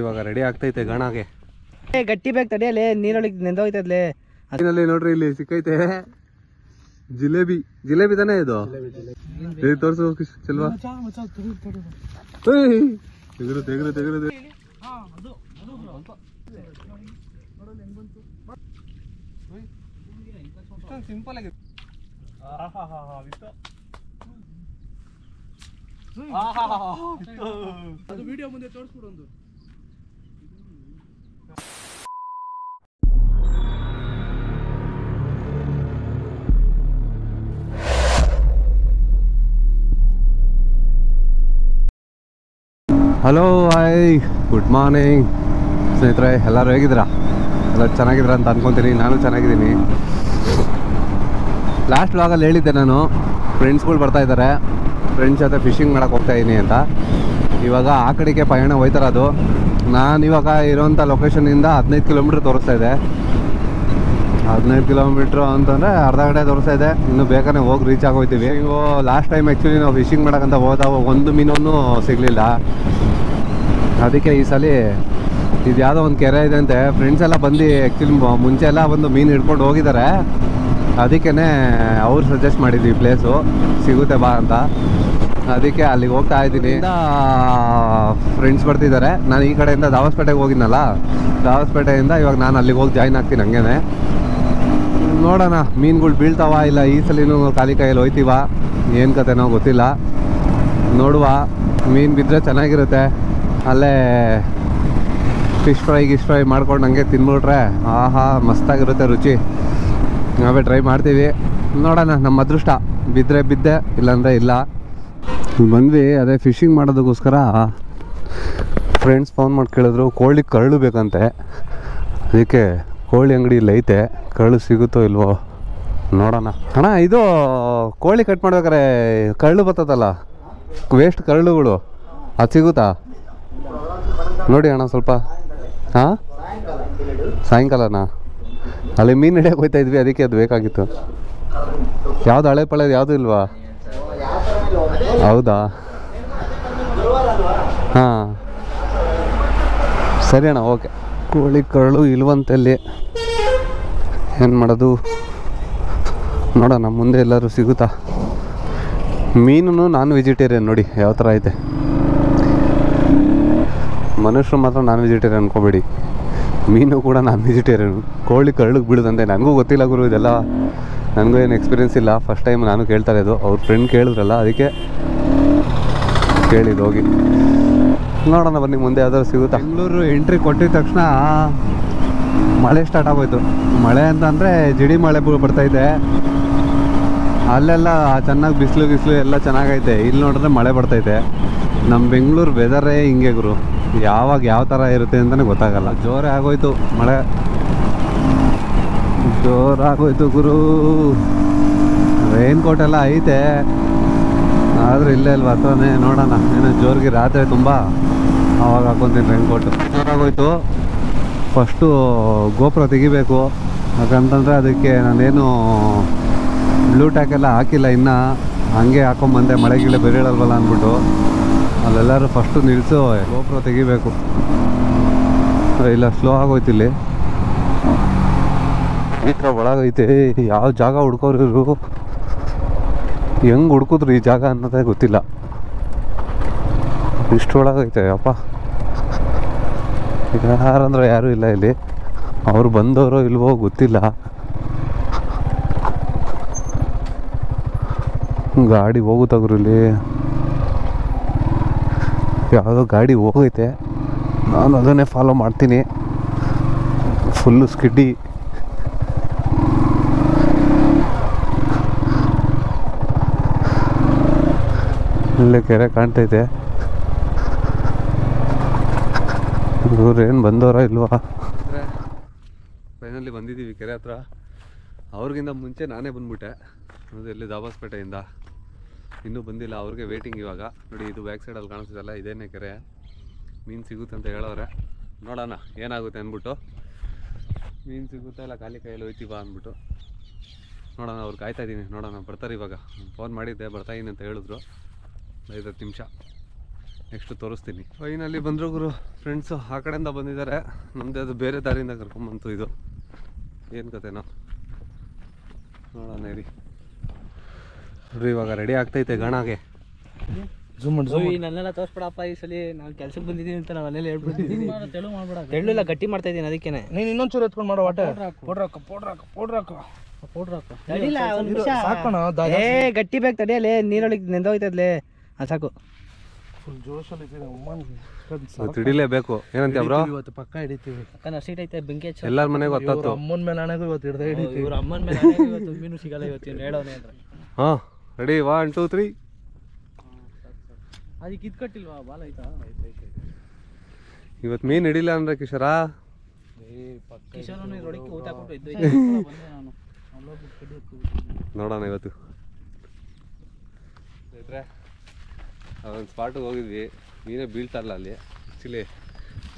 ಇವಾಗ ರೆಡಿ ಆಗ್ತೈತೆ ಗಣಗೆ. ಗಟ್ಟಿ ಬೇಕು ತಡಿಯಲೇ, ನೀರೊಳಗೆ ನೆಂದೋಯ್ತದ್ಲೇ. ಅದಿನಲ್ಲಿ ನೋಡ್ರಿ ಇಲ್ಲಿ ಸಿಕ್ಕೈತೆ ಜಿಲೇಬಿ. ಜಿಲೇಬಿ ತಾನೇ ಇದು? ತೋರ್ಸು ಚಲ್ವಾ. ತೆಗ್ರು ತೆಗ್ರು ತೆಗ್ರು. ಸಿಂಪಲ್ ಆಗಿದೆ. ಅದು ವಿಡಿಯೋ ಮುಂದೆ ತೋರಿಸ್ಬಿಡು ಒಂದು. ಹಲೋ, ಹಾಯ್, ಗುಡ್ ಮಾರ್ನಿಂಗ್ ಸ್ನೇಹಿತರೆ. ಎಲ್ಲರೂ ಹೇಗಿದ್ದೀರಾ? ಎಲ್ಲ ಚೆನ್ನಾಗಿದ್ದೀರ ಅಂತ ಅನ್ಕೊತೀನಿ. ನಾನು ಚೆನ್ನಾಗಿದ್ದೀನಿ. ಲಾಸ್ಟ್ ವ್ಲಾಗಲ್ಲಿ ಹೇಳಿದ್ದೆ ನಾನು, ಫ್ರೆಂಡ್ಸ್ಗಳು ಬರ್ತಾಯಿದ್ದಾರೆ, ಫ್ರೆಂಡ್ಸ್ ಜೊತೆ ಫಿಶಿಂಗ್ ಮಾಡೋಕ್ಕೆ ಹೋಗ್ತಾಯಿದ್ದೀನಿ ಅಂತ. ಇವಾಗ ಆ ಕಡೆಗೆ ಪಯಣ ಹೋಯ್ತಾರದು. ನಾನು ಇವಾಗ ಇರೋಂಥ ಲೊಕೇಶನಿಂದ 15 ಕಿಲೋಮೀಟ್ರ್ ತೋರಿಸ್ತಾ ಇದೆ. 15 ಕಿಲೋಮೀಟ್ರು ಅಂತಂದರೆ ಅರ್ಧ ಗಂಟೆ ತೋರಿಸ್ತಾ ಇದೆ. ಇನ್ನು ಬೇಗನೆ ಹೋಗಿ ರೀಚ್ ಆಗೋಯ್ತೀವಿ. ಇವು ಲಾಸ್ಟ್ ಟೈಮ್ ಆ್ಯಕ್ಚುಲಿ ನಾವು ಫಿಶಿಂಗ್ ಮಾಡೋಕ್ಕಂತ ಹೋದಾಗ ಒಂದು ಮೀನೂ ಸಿಗಲಿಲ್ಲ. ಅದಕ್ಕೆ ಈ ಸಲ ಇದು ಯಾವುದೋ ಒಂದು ಕೆರೆ ಇದೆ ಅಂತೆ. ಫ್ರೆಂಡ್ಸ್ ಎಲ್ಲ ಬಂದು ಆ್ಯಕ್ಚುಲಿ ಮುಂಚೆ ಎಲ್ಲ ಬಂದು ಮೀನು ಹಿಡ್ಕೊಂಡು ಹೋಗಿದ್ದಾರೆ. ಅದಕ್ಕೇ ಅವ್ರು ಸಜೆಸ್ಟ್ ಮಾಡಿದ್ವಿ ಈ ಪ್ಲೇಸು ಸಿಗುತ್ತೆ ಬಾ ಅಂತ. ಅದಕ್ಕೆ ಅಲ್ಲಿಗೆ ಹೋಗ್ತಾ ಇದ್ದೀನಿ. ಫ್ರೆಂಡ್ಸ್ ಬರ್ತಿದ್ದಾರೆ. ನಾನು ಈ ಕಡೆಯಿಂದ ದಾವಸ್ಪೇಟೆಗೆ ಹೋಗಿದ್ನಲ್ಲ, ದಾವಸ್ಪೇಟೆಯಿಂದ ಇವಾಗ ನಾನು ಅಲ್ಲಿಗೆ ಹೋಗಿ ಜಾಯ್ನ್ ಆಗ್ತೀನಿ. ಹಂಗೇನೆ ನೋಡೋಣ ಮೀನುಗಳು ಬೀಳ್ತಾವ ಇಲ್ಲ ಈ ಸಲಿನೂ ಖಾಲಿ ಕೈಯಲ್ಲಿ ಹೋಯ್ತೀವ, ಏನು ಕತೆನೋ ಗೊತ್ತಿಲ್ಲ. ನೋಡುವ. ಮೀನು ಬಿದ್ದರೆ ಚೆನ್ನಾಗಿರುತ್ತೆ. ಅಲ್ಲೇ ಫಿಶ್ ಫ್ರೈ ಮಾಡ್ಕೊಂಡು ಹಂಗೆ ತಿನ್ಬಿಟ್ರೆ ಆಹಾ ಮಸ್ತಾಗಿರುತ್ತೆ ರುಚಿ. ನಾವೇ ಟ್ರೈ ಮಾಡ್ತೀವಿ. ನೋಡೋಣ, ನಮ್ಮ ಅದೃಷ್ಟ. ಬಿದ್ದರೆ ಬಿದ್ದೆ, ಇಲ್ಲಾಂದರೆ ಇಲ್ಲ. ಬಂದ್ವಿ ಅದೇ ಫಿಶಿಂಗ್ ಮಾಡೋದಕ್ಕೋಸ್ಕರ ಫ್ರೆಂಡ್ಸ್ ಫೋನ್ ಮಾಡಿ ಕೇಳಿದ್ರು ಕೋಳಿ ಕರಳು ಬೇಕಂತೆ. ಅದಕ್ಕೆ ಕೋಳಿ ಅಂಗಡಿ ಇಲ್ಲಿ ಐತೆ. ಕರಳು ಸಿಗುತ್ತೋ ಇಲ್ವೋ ನೋಡೋಣ. ಅಣ್ಣ, ಇದು ಕೋಳಿ ಕಟ್ ಮಾಡ್ಬೇಕಾರೆ ಕರಳು ಬರ್ತದಲ್ಲ, ವೇಸ್ಟ್ ಕರಳುಗಳು, ಅದು ಸಿಗುತ್ತಾ ನೋಡಿ ಅಣ್ಣ ಸ್ವಲ್ಪ? ಹಾಂ, ಸಾಯಂಕಾಲನಾ? ಅಲ್ಲಿ ಮೀನು ಹಿಡಿಯೋಕೆ ಹೋಗ್ತಾ ಇದ್ವಿ, ಅದಕ್ಕೆ ಅದು ಬೇಕಾಗಿತ್ತು. ಯಾವುದು ಹಳೆ ಪಳೆದು ಯಾವುದು ಇಲ್ವಾ? ಹೌದಾ? ಹಾಂ, ಸರಿ ಅಣ್ಣ, ಓಕೆ. ಕೋಳಿ ಕರಳು ಇಲ್ವಂತಲ್ಲಿ, ಏನು ಮಾಡೋದು ನೋಡೋಣ. ಮುಂದೆ ಎಲ್ಲರೂ ಸಿಗುತ್ತಾ? ಮೀನು ನಾನ್ ವೆಜಿಟೇರಿಯನ್ ನೋಡಿ ಯಾವ ಥರ ಐತೆ. ಮನುಷ್ಯರು ಮಾತ್ರ ನಾನ್ ವೆಜಿಟೇರಿಯನ್ ಅನ್ಕೋಬೇಡಿ, ಮೀನು ಕೂಡ ನಾನ್ ವೆಜಿಟೇರಿಯನ್. ಕೋಳಿ ಕರಳಿಗೆ ಬೀಳೋದಂತೆ ನನಗೂ ಗೊತ್ತಿಲ್ಲ ಗುರು, ಇದೆಲ್ಲ ನನಗೂ ಏನು ಎಕ್ಸ್ಪೀರಿಯೆನ್ಸ್ ಇಲ್ಲ. ಫಸ್ಟ್ ಟೈಮ್ ನಾನು ಕೇಳ್ತಾ ಇರೋದು. ಅವ್ರ ಫ್ರೆಂಡ್ ಕೇಳಿದ್ರಲ್ಲ, ಅದಕ್ಕೆ ಕೇಳಿದ್ದು. ಹೋಗಿ ನೋಡೋಣ ಬನ್ನಿ, ಮುಂದೆ ಯಾವ್ದಾದ್ರು ಸಿಗುತ್ತಾ. ಬೆಂಗಳೂರು ಎಂಟ್ರಿ ಕೊಟ್ಟಿದ ತಕ್ಷಣ ಮಳೆ ಸ್ಟಾರ್ಟ್ ಆಗೋಯ್ತು. ಮಳೆ ಅಂತಂದರೆ ಜಿಡಿ ಮಳೆ ಬರ್ತೈತೆ. ಅಲ್ಲೆಲ್ಲ ಚೆನ್ನಾಗಿ ಬಿಸಿಲು ಎಲ್ಲ ಚೆನ್ನಾಗೈತೆ. ಇಲ್ಲಿ ನೋಡಿದ್ರೆ ಮಳೆ ಬರ್ತೈತೆ. ನಮ್ಮ ಬೆಂಗಳೂರು ವೆದರೇ ಹಿಂಗೆ ಗುರು, ಯಾವಾಗ ಯಾವ ಥರ ಇರುತ್ತೆ ಅಂತಲೇ ಗೊತ್ತಾಗಲ್ಲ. ಜೋರೇ ಆಗೋಯ್ತು ಮಳೆ, ಜೋರಾಗೋಯ್ತು ಗುರು. ರೈನ್ ಕೋಟ್ ಎಲ್ಲ ಐತೆ, ಆದರೂ ಇಲ್ಲೇ ಅಲ್ವ ಹತ್ರನೇ. ನೋಡೋಣ, ಏನೋ ಜೋರಿಗೆ ರಾತ್ರಿ ತುಂಬ ಆವಾಗ ಹಾಕ್ಕೊತೀನಿ ರೈನ್ ಕೋಟು. ಜೋರಾಗೋಯ್ತು. ಫಸ್ಟು ಗೋಪುರ ತೆಗಿಬೇಕು, ಯಾಕಂತಂದರೆ ಅದಕ್ಕೆ ನಾನೇನು ಬ್ಲೂ ಟ್ಯಾಕ್ ಎಲ್ಲ ಹಾಕಿಲ್ಲ ಇನ್ನೂ. ಹಂಗೆ ಹಾಕೊಂಬಂದೆ, ಮಳೆ ಗಿಳೆ ಬೆರೀಳಲ್ವಲ್ಲ ಅಂದ್ಬಿಟ್ಟು. ಅಲ್ಲೆಲ್ಲರೂ ಫಸ್ಟು ನಿಲ್ಲಿಸು, ಗೋಪುರ ತೆಗಿಬೇಕು. ಇಲ್ಲ ಸ್ಲೋ ಆಗೋಯ್ತು ಇಲ್ಲಿ. ಈ ಥರ ಒಳಗೈತೆ. ಯಾವ ಜಾಗ ಹುಡ್ಕೋರು ಇವರು, ಹೆಂಗೆ ಹುಡ್ಕಿದ್ರು ಈ ಜಾಗ ಅನ್ನೋದೇ ಗೊತ್ತಿಲ್ಲ. ಇಷ್ಟು ಒಳಗೈತೆ ಅಪ್ಪ. ಯಾರಂದ್ರೆ ಯಾರೂ ಇಲ್ಲ ಇಲ್ಲಿ. ಅವ್ರು ಬಂದವರೋ ಇಲ್ವೋ ಗೊತ್ತಿಲ್ಲ. ಗಾಡಿ ಹೋಗುತ್ತಾಗ್ರು ಇಲ್ಲಿ. ಯಾವುದೋ ಗಾಡಿ ಹೋಗೈತೆ, ನಾನು ಅದನ್ನೇ ಫಾಲೋ ಮಾಡ್ತೀನಿ. ಫುಲ್ಲು ಸ್ಕಿಡ್ಡಿ. ಇಲ್ಲೇ ಕೆರೆ ಕಾಣ್ತೈತೆ. ಇವ್ರೇನು ಬಂದವರ ಇಲ್ವಾ? ಫೈನಲಿ ಬಂದಿದ್ದೀವಿ ಕೆರೆ ಹತ್ರ. ಅವ್ರಿಗಿಂತ ಮುಂಚೆ ನಾನೇ ಬಂದ್ಬಿಟ್ಟೆ. ಅದು ಎಲ್ಲಿ ದಾಬಾಸ್ಪೇಟೆಯಿಂದ. ಇನ್ನೂ ಬಂದಿಲ್ಲ, ಅವ್ರಿಗೆ ವೇಟಿಂಗ್. ಇವಾಗ ನೋಡಿ, ಇದು ಬ್ಯಾಕ್ ಸೈಡಲ್ಲಿ ಕಾಣಿಸ್ತಿದಲ್ಲ, ಇದೇನೇ ಕೆರೆ. ಮೀನು ಸಿಗುತ್ತೆ ಅಂತ ಹೇಳೋರೆ. ನೋಡೋಣ ಏನಾಗುತ್ತೆ ಅಂದ್ಬಿಟ್ಟು. ಮೀನು ಸಿಗುತ್ತಾ ಇಲ್ಲ ಖಾಲಿ ಕೈಯಲ್ಲಿ ಹೋಯ್ತೀವ ಅಂದ್ಬಿಟ್ಟು ನೋಡೋಣ. ಅವ್ರು ಕಾಯ್ತಾ ಇದ್ದೀನಿ, ನೋಡೋಣ ಬರ್ತಾರೆ. ಇವಾಗ ಫೋನ್ ಮಾಡಿದ್ದೆ, ಬರ್ತಾಯಿದ್ದೀನಿ ಅಂತ ಹೇಳಿದ್ರು. 5-10 ನಿಮಿಷ ನೆಕ್ಸ್ಟ್ ತೋರಿಸ್ತೀನಿ. ಫೈನಲ್ಲಿ ಬಂದರು ಗುರು ಫ್ರೆಂಡ್ಸು ಆ ಕಡೆಯಿಂದ ಬಂದಿದ್ದಾರೆ. ನಮ್ಮದೇ ಅದು ಬೇರೆ ದಾರಿಯಿಂದ ಕರ್ಕೊಂಬಂತು. ಇದು ಏನು ಕತೆನೋ ನೋಡೋಣ ಇರಿ. ನೋಡ್ರಿ ಇವಾಗ ರೆಡಿ ಆಗ್ತೈತೆ ಗಣಾಗೆ. ನನ್ನೆಲ್ಲ ತೋರಿಸ್ಬಿಡಪ್ಪ ಈ ಸಲ ನಾನು ಕೆಲ್ಸಕ್ಕೆ ಬಂದಿದ್ದೀನಿ ಅಂತ ನಾವು ಅಲ್ಲೆಲ್ಲ ಹೇಳ್ಬಿಟ್ಟಿದ್ದೀನಿ. ತೆಳ್ಳೆಲ್ಲ ಗಟ್ಟಿ ಮಾಡ್ತಾ ಇದ್ದೀನಿ ಅದಕ್ಕೇನೆ. ನೀನು ಇನ್ನೊಂಚೂರು ಎತ್ಕೊಂಡು ಮಾಡೋ ವಾಟರ್ ಏ ಗಟ್ಟಿ ಬೇಕು ತಡಿಯಲೇ, ನೀರೊಳಗೆ ನೆಂದೋಯ್ತದ್ಲೇ. ಸಾಕು ಫುಲ್ ಜೋಶಲ್ಲಿ ತಿಡಿಲೇಬೇಕು. ಏನಂತ ಬ್ರೋ? ಇವತ್ತು ಪಕ್ಕ ಹಿಡಿತೀವಿ. ಅಕ್ಕನ ಸೀಟ್ ಐತೆ ಬೆಂಕಿ ಹಚ್ಚ. ಎಲ್ಲರ ಮನೆಗೂ ಗೊತ್ತಾಯ್ತು. ಅಮ್ಮನ ಮೇಲೆ ಹಣಗೂ ಇವತ್ತು ಹಿಡ್ದೆ ಹಿಡಿತೀವಿ. ಇವ್ರ ಅಮ್ಮನ ಮೇಲೆ ಹಣೆಗೂ ಇವತ್ತು ಮೀನು ಸಿಗಲ್ಲ ಇವತ್ತು ಹೇಳೋನೆ ಅಂದ್ರೆ. ಹಾಂ ರೆಡಿ 1 2 3. ಅದಕ್ಕೆ ಇದು ಕಟ್ಟಿಲ್ವಾ ಬಾಲ ಆಯ್ತಾ? ಇವತ್ತು ಮೀನು ಹಿಡಿಲ್ಲ ಅಂದ್ರೆ ಕಿಶೋರ ಕಿಶೋರನು ರೊಡಕ್ಕೆ ಊಟ ಹಾಕ್ಬಿಟ್ಟು ಇದ್ದು ಬಂದೆ ನಾನು. ನೋಡೋಣ ಇವತ್ತು. ಒಂದು ಸ್ಪಾಟಿಗೆ ಹೋಗಿದ್ವಿ, ಮೀನೇ ಬೀಳ್ತಾರಲ್ಲ ಅಲ್ಲಿ ಆ್ಯಕ್ಚುಲಿ.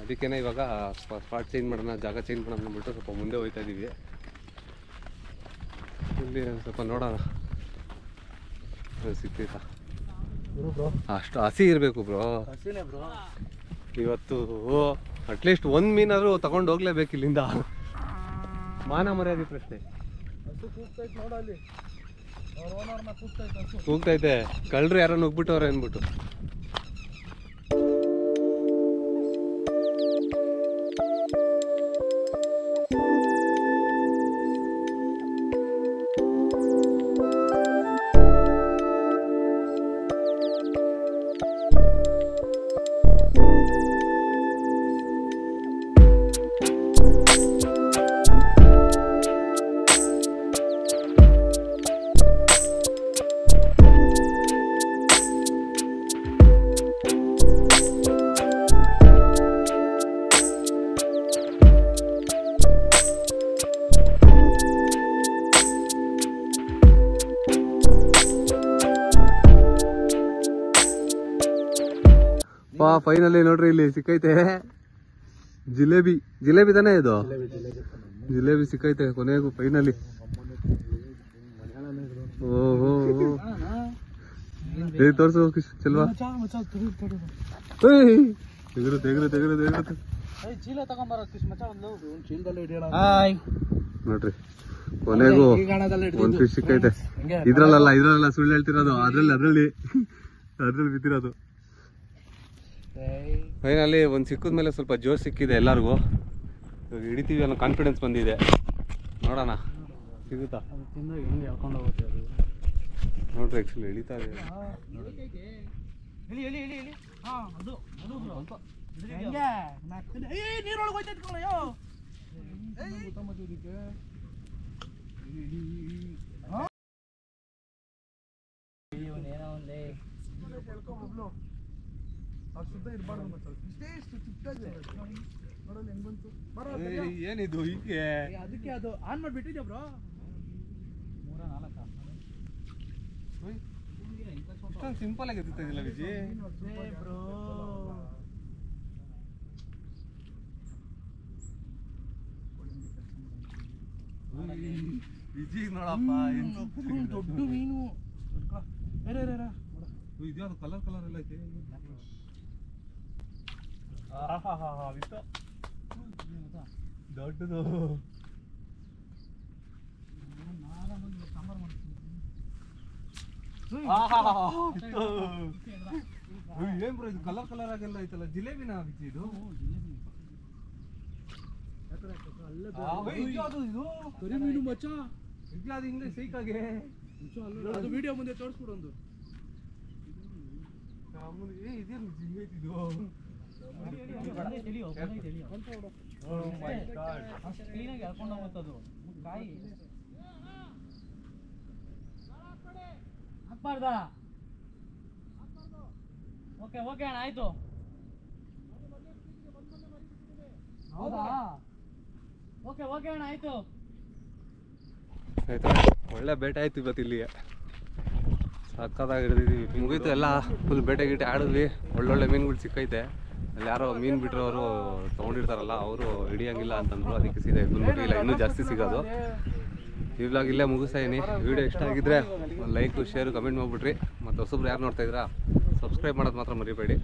ಅದಕ್ಕೇ ಇವಾಗ ಸ್ಪಾಟ್ ಚೇಂಜ್ ಮಾಡೋಣ, ಜಾಗ ಚೇಂಜ್ ಮಾಡೋಣ ಅಂದ್ಬಿಟ್ಟು ಸ್ವಲ್ಪ ಮುಂದೆ ಹೋಗ್ತಾ ಇದ್ದೀವಿ. ಇಲ್ಲಿ ಸ್ವಲ್ಪ ನೋಡೋಣ ಸಿಗ್ತೈತಾ. ಅಷ್ಟು ಹಸಿ ಇರಬೇಕು ಬ್ರೋ ಇವತ್ತು. ಅಟ್ಲೀಸ್ಟ್ ಒಂದು ಮೀನಾದರೂ ತಗೊಂಡು ಹೋಗ್ಲೇಬೇಕು ಇಲ್ಲಿಂದ. ಮಾನ ಮರ್ಯಾದೆ ಪ್ರಶ್ನೆ. ಕೂಗ್ತೈತೆ ಕಳ್ಳರು ಯಾರೋ ನುಗ್ಬಿಟ್ಟವ್ರೆ ಅಂದ್ಬಿಟ್ಟು. ಫೈನಲಿ ನೋಡ್ರಿ ಇಲ್ಲಿ ಸಿಕ್ಕೈತೆ ಜಿಲೇಬಿ. ಜಿಲೇಬಿ ತಾನೇ ಇದು? ಜಿಲೇಬಿ ಸಿಕ್ಕೈತೆ ಕೊನೆಗೂ ಫೈನಲಿ. ಓಹೋ ತೋರ್ಸು ಚಲ್ವಾ. ತೆಗ್ರು ತೆಗ್ರು ತೆಗ್ರು ತೆಗ್ರು ನೋಡ್ರಿ ಕೊನೆಗೂ ಒಂದ್ ಫಿಶ್ ಸಿಕ್ಕೈತೆ. ಇದ್ರಲ್ಲ ಸುಳ್ಳು ಹೇಳ್ತಿರೋದು, ಅದ್ರಲ್ಲಿ ಬಿದ್ದಿರೋದು. ಫೈನಲಿ ಒಂದು ಸಿಕ್ಕಿದ ಮೇಲೆ ಸ್ವಲ್ಪ ಜೋಶ್ ಸಿಕ್ಕಿದೆ ಎಲ್ಲರಿಗೂ. ಇವಾಗ ಹಿಡಿತೀವಿ ಅನ್ನೋ ಕಾನ್ಫಿಡೆನ್ಸ್ ಬಂದಿದೆ. ನೋಡೋಣ ಸಿಗುತ್ತಾ ನೋಡ್ರಿ. ಆ್ಯಕ್ಚುಲಿ ಎಳಿತಾ ಇದೆ. ಏನಿದು ಹೀಗೆ? ಅದಕ್ಕೆ ಅದು ಆನ್ ಮಾಡಿಬಿಟ್ಟಿದ್ಯಾ ಬ್ರೋ? ಇಷ್ಟೊಂದು ಸಿಂಪಲ್ ಆಗಿ ಎತ್ತಿಲ್ಲ ವಿಜಿ ಬ್ರೋ. ವಿಜಿ ನೋಡಪ್ಪ ದೊಡ್ಡ ಮೀನು. ಇದ್ಯಾವುದು ಕಲರ್ ಎಲ್ಲ ಐತೆ. ದೊಡ್ಡದು ಏನ್ ಬ್ರೋ ಇದು ಕಲರ್ ಆಗೆಲ್ಲ ಐತಲ್ಲ. ಜಿಲೇಬಿನ ಇದು ಕರಿ ಮೀನು ಮಚ್ಚ. ಅದು ಹಿಂಗೆ ಸೈಕಾಗೆ ಅದು ವಿಡಿಯೋ ಮುಂದೆ ತೋರಿಸ್ಬಿಡು ಒಂದು. ಇದೇನು ಜಿಂಗೈತಿದು? ಓಕೆ ಓಕೆ ಅಣ್ಣ ಆಯ್ತು. ಹೌದಾ? ಓಕೆ ಓಕೆ ಅಣ್ಣ ಆಯ್ತು. ಆಯ್ತಾ ಒಳ್ಳೆ ಬೇಟೆ ಆಯ್ತು ಇವತ್ತು. ಇಲ್ಲಿಗೆ ಸಕ್ಕತ್ತಾಗಿ ಹಿಡಿದಿದ್ದೀವಿ. ಮುಗೀತು ಎಲ್ಲ ಫುಲ್ ಬೇಟೆ ಗೀಟೆ ಆಡಿದ್ವಿ. ಒಳ್ಳೊಳ್ಳೆ ಮೀನುಗಳು ಸಿಕ್ಕೈತೆ. ಅಲ್ಲಿ ಯಾರೋ ಮೀನು ಬಿಟ್ಟರವರು ತೊಗೊಂಡಿರ್ತಾರಲ್ಲ ಅವರು ಹಿಡಿಯಂಗಿಲ್ಲ ಅಂತಂದ್ರು. ಅದಕ್ಕೆ ಸೀದಾ ಎದ್ಬಿಟ್ಟು ಇಲ್ಲ ಇನ್ನೂ ಜಾಸ್ತಿ ಸಿಗೋದು. ಈ ವ್ಲಾಗ್ ಇಲ್ಲೇ ಮುಗಿಸ್ತಾ ಇದೀನಿ. ವಿಡಿಯೋ ಇಷ್ಟ ಆಗಿದ್ರೆ ಲೈಕ್ ಶೇರ್ ಕಮೆಂಟ್ ಮಾಡಿಬಿಟ್ರಿ. ಮತ್ತು ಹೊಸಬ್ರು ಯಾರು ನೋಡ್ತಾ ಇದ್ದೀರಾ ಸಬ್ಸ್ಕ್ರೈಬ್ ಮಾಡೋದು ಮಾತ್ರ ಮರಿಬೇಡಿ.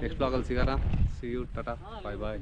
ನೆಕ್ಸ್ಟ್ ಬ್ಲಾಗಲ್ಲಿ ಸಿಗೋಣ. See you, tata, bye bye.